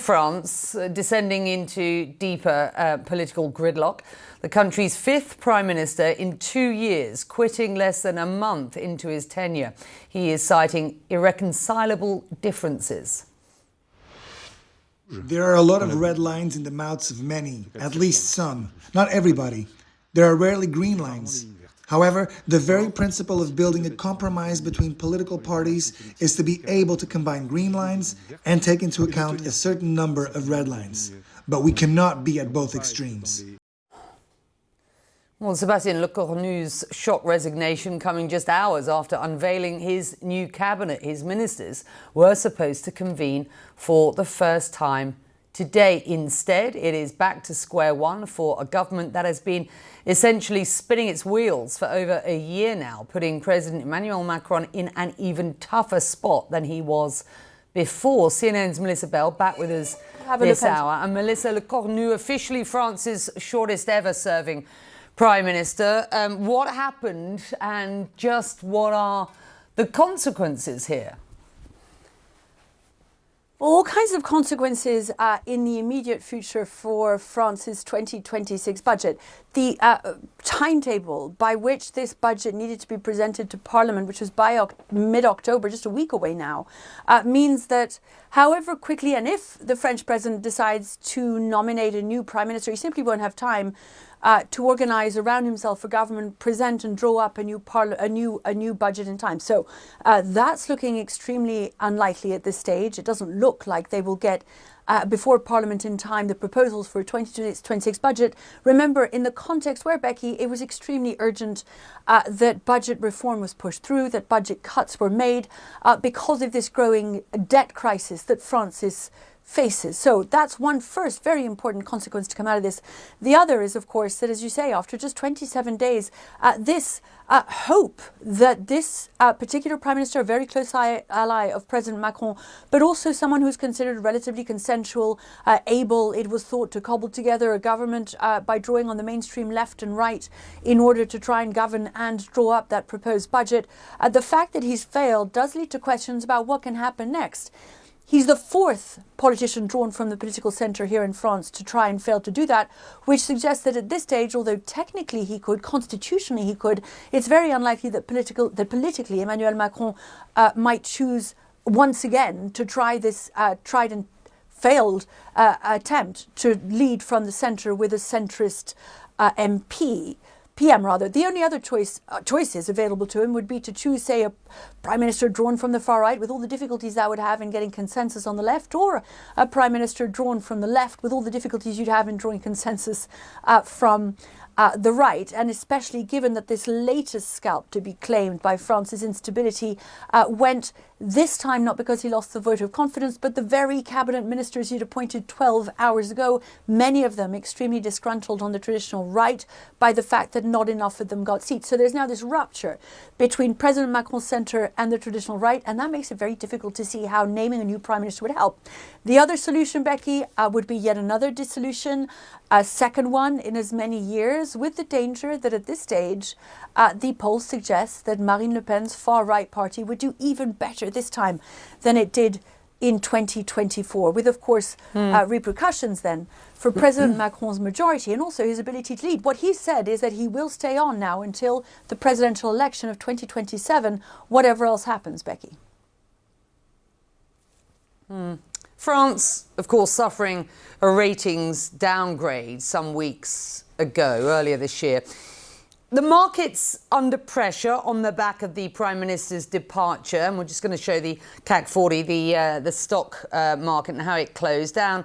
France descending into deeper political gridlock. The country's fifth prime minister in 2 years, quitting less than a month into his tenure. He is citing irreconcilable differences. There are a lot of red lines in the mouths of many, at least some, not everybody. There are rarely green lines. However, the very principle of building a compromise between political parties is to be able to combine green lines and take into account a certain number of red lines. But we cannot be at both extremes. Well, Sébastien Lecornu's shock resignation coming just hours after unveiling his new cabinet. His ministers were supposed to convene for the first time today. Instead, it is back to square one for a government that has been essentially spinning its wheels for over a year now, putting President Emmanuel Macron in an even tougher spot than he was before. CNN's Melissa Bell back with us this hour. And Melissa, Lecornu, officially France's shortest ever serving Prime Minister. What happened and just what are the consequences here? All kinds of consequences in the immediate future for France's 2026 budget. The timetable by which this budget needed to be presented to Parliament, which was by mid-October, just a week away now, means that however quickly and if the French president decides to nominate a new prime minister, he simply won't have time to organise around himself a government, present and draw up a new budget in time. So that's looking extremely unlikely at this stage. It doesn't look like they will get before Parliament in time the proposals for a 2026 budget. Remember, in the context where, Becky, it was extremely urgent that budget reform was pushed through, that budget cuts were made because of this growing debt crisis that France faces. So that's one first very important consequence to come out of this. The other is, of course, that, as you say, after just 27 days, this hope that this particular Prime Minister, a very close ally of President Macron, but also someone who's considered relatively consensual, able, it was thought, to cobble together a government by drawing on the mainstream left and right in order to try and govern and draw up that proposed budget. The fact that he's failed does lead to questions about what can happen next. He's the fourth politician drawn from the political centre here in France to try and fail to do that, which suggests that at this stage, although technically he could, constitutionally he could, it's very unlikely that politically Emmanuel Macron might choose once again to try this tried and failed attempt to lead from the centre with a centrist PM rather. The only other choices available to him would be to choose, say, a prime minister drawn from the far right with all the difficulties that would have in getting consensus on the left, or a prime minister drawn from the left with all the difficulties you'd have in drawing consensus from the right, and especially given that this latest scalp to be claimed by France's instability went this time not because he lost the vote of confidence, but the very cabinet ministers he'd appointed 12 hours ago, many of them extremely disgruntled on the traditional right by the fact that not enough of them got seats. So there's now this rupture between President Macron's centre and the traditional right, and that makes it very difficult to see how naming a new prime minister would help. The other solution, Becky, would be yet another dissolution, a second one in as many years, with the danger that at this stage, the polls suggest that Marine Le Pen's far-right party would do even better this time than it did in 2024, with, of course, repercussions then for President Macron's majority and also his ability to lead. What he said is that he will stay on now until the presidential election of 2027, whatever else happens, Becky. France, of course, suffering a ratings downgrade some weeks ago, earlier this year. The market's under pressure on the back of the Prime Minister's departure, and we're just going to show the CAC 40, the stock market, and how it closed down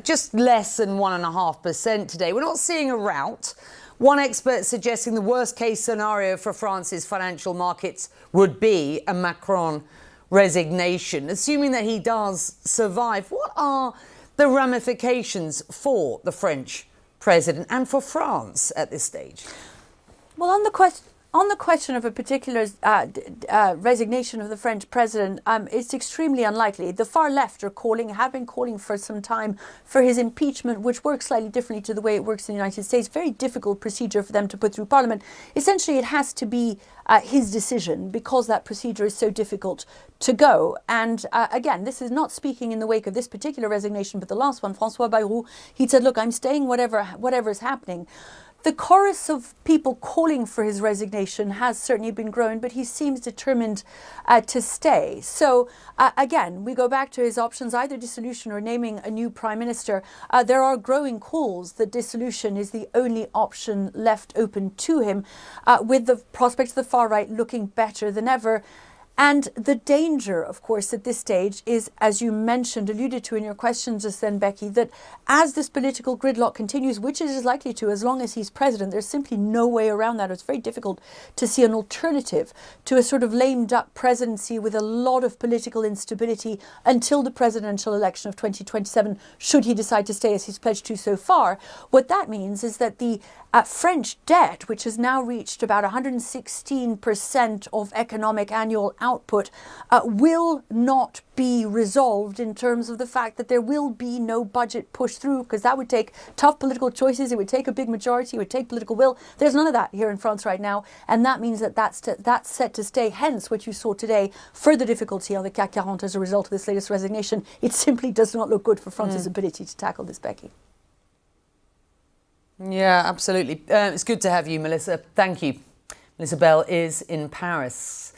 just less than 1.5% today. We're not seeing a rout. One expert suggesting the worst case scenario for France's financial markets would be a Macron resignation. Assuming that he does survive, what are the ramifications for the French president and for France at this stage? Well, On the question of a particular resignation of the French president, it's extremely unlikely. The far left have been calling for some time for his impeachment, which works slightly differently to the way it works in the United States. Very difficult procedure for them to put through Parliament. Essentially, it has to be his decision because that procedure is so difficult to go. And again, this is not speaking in the wake of this particular resignation, but the last one, François Bayrou. He said, look, I'm staying whatever is happening. The chorus of people calling for his resignation has certainly been growing, but he seems determined to stay. So again, we go back to his options, either dissolution or naming a new prime minister. There are growing calls that dissolution is the only option left open to him, with the prospects of the far right looking better than ever. And the danger, of course, at this stage is, as you mentioned, alluded to in your question just then, Becky, that as this political gridlock continues, which it is likely to as long as he's president, there's simply no way around that. It's very difficult to see an alternative to a sort of lame duck presidency with a lot of political instability until the presidential election of 2027, should he decide to stay as he's pledged to so far. What that means is that the French debt, which has now reached about 116% of economic annual output, will not be resolved in terms of the fact that there will be no budget pushed through, because that would take tough political choices, it would take a big majority, it would take political will. There's none of that here in France right now, and that means that that's set to stay. Hence, what you saw today, further difficulty on the CAC 40 as a result of this latest resignation. It simply does not look good for France's ability to tackle this, Becky. Yeah, absolutely. It's good to have you, Melissa. Thank you. Melissa Bell is in Paris.